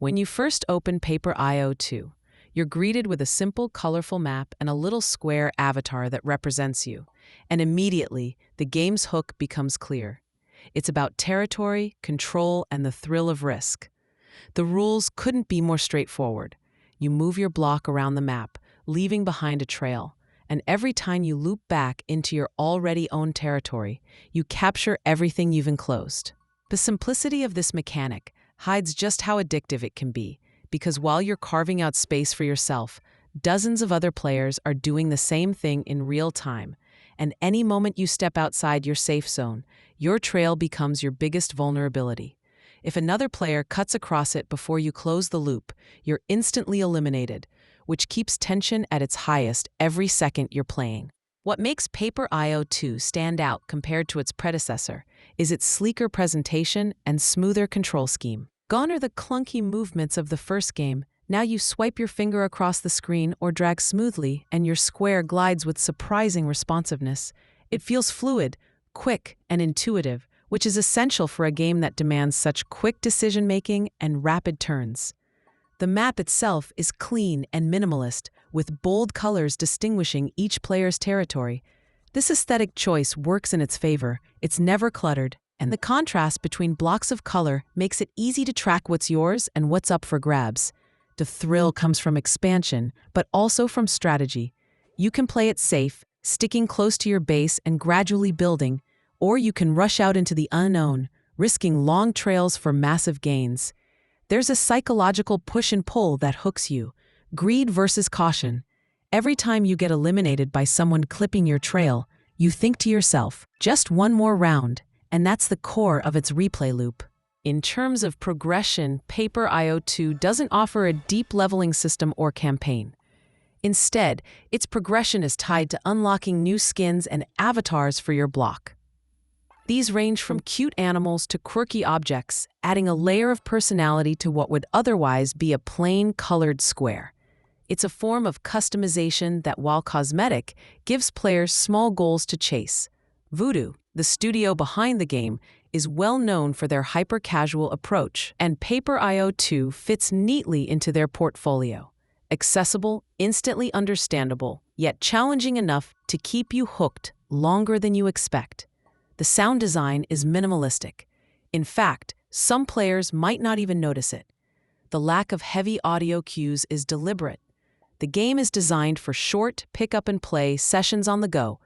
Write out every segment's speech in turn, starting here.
When you first open Paper IO2, you're greeted with a simple, colorful map and a little square avatar that represents you. And immediately, the game's hook becomes clear. It's about territory, control, and the thrill of risk. The rules couldn't be more straightforward. You move your block around the map, leaving behind a trail. And every time you loop back into your already owned territory, you capture everything you've enclosed. The simplicity of this mechanic hides just how addictive it can be, because while you're carving out space for yourself, dozens of other players are doing the same thing in real time. And any moment you step outside your safe zone, your trail becomes your biggest vulnerability. If another player cuts across it before you close the loop, you're instantly eliminated, which keeps tension at its highest every second you're playing. What makes Paper IO2 stand out compared to its predecessor is its sleeker presentation and smoother control scheme. Gone are the clunky movements of the first game. Now you swipe your finger across the screen or drag smoothly, and your square glides with surprising responsiveness. It feels fluid, quick, and intuitive, which is essential for a game that demands such quick decision-making and rapid turns. The map itself is clean and minimalist, with bold colors distinguishing each player's territory. This aesthetic choice works in its favor. It's never cluttered, and the contrast between blocks of color makes it easy to track what's yours and what's up for grabs. The thrill comes from expansion, but also from strategy. You can play it safe, sticking close to your base and gradually building, or you can rush out into the unknown, risking long trails for massive gains. There's a psychological push and pull that hooks you. Greed versus caution. Every time you get eliminated by someone clipping your trail, you think to yourself, just one more round, and that's the core of its replay loop. In terms of progression, Paper IO2 doesn't offer a deep leveling system or campaign. Instead, its progression is tied to unlocking new skins and avatars for your block. These range from cute animals to quirky objects, adding a layer of personality to what would otherwise be a plain colored square. It's a form of customization that, while cosmetic, gives players small goals to chase. Voodoo, the studio behind the game, is well known for their hyper-casual approach, and Paper IO2 fits neatly into their portfolio. Accessible, instantly understandable, yet challenging enough to keep you hooked longer than you expect. The sound design is minimalistic. In fact, some players might not even notice it. The lack of heavy audio cues is deliberate. The game is designed for short, pick-up-and-play sessions on the go,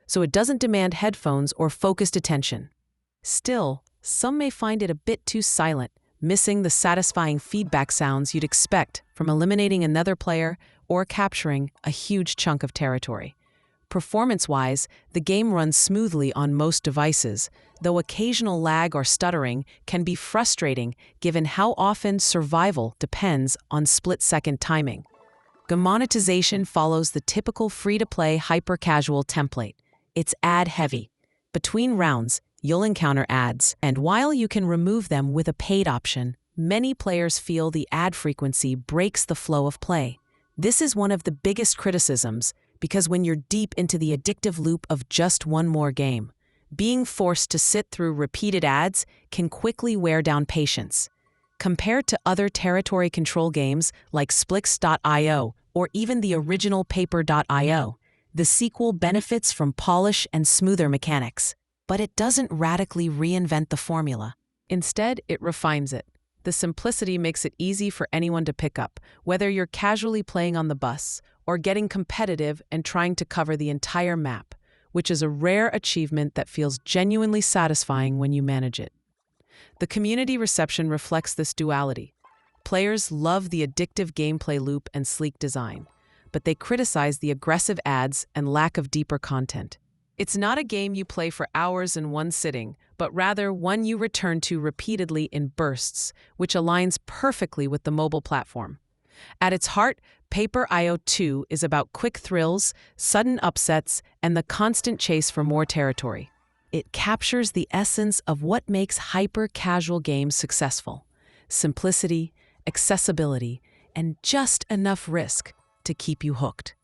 so it doesn't demand headphones or focused attention. Still, some may find it a bit too silent, missing the satisfying feedback sounds you'd expect from eliminating another player or capturing a huge chunk of territory. Performance-wise, the game runs smoothly on most devices, though occasional lag or stuttering can be frustrating given how often survival depends on split-second timing. Game monetization follows the typical free-to-play hyper-casual template. It's ad-heavy. Between rounds, you'll encounter ads, and while you can remove them with a paid option, many players feel the ad frequency breaks the flow of play. This is one of the biggest criticisms, because when you're deep into the addictive loop of just one more game, being forced to sit through repeated ads can quickly wear down patience. Compared to other territory control games like Splix.io or even the original Paper.io, the sequel benefits from polish and smoother mechanics, but it doesn't radically reinvent the formula. Instead, it refines it. The simplicity makes it easy for anyone to pick up, whether you're casually playing on the bus or getting competitive and trying to cover the entire map, which is a rare achievement that feels genuinely satisfying when you manage it. The community reception reflects this duality. Players love the addictive gameplay loop and sleek design, but they criticize the aggressive ads and lack of deeper content. It's not a game you play for hours in one sitting, but rather one you return to repeatedly in bursts, which aligns perfectly with the mobile platform. At its heart, Paper IO2 is about quick thrills, sudden upsets, and the constant chase for more territory. It captures the essence of what makes hyper-casual games successful: simplicity, accessibility, and just enough risk to keep you hooked.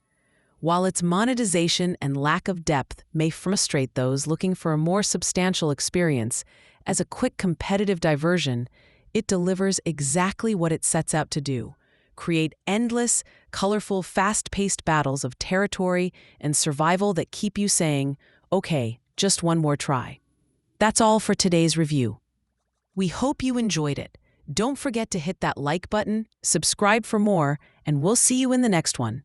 While its monetization and lack of depth may frustrate those looking for a more substantial experience, as a quick competitive diversion, It delivers exactly what it sets out to do: create endless, colorful, fast-paced battles of territory and survival that keep you saying, okay, just one more try. That's all for today's review. We hope you enjoyed it. Don't forget to hit that like button, subscribe for more, and we'll see you in the next one.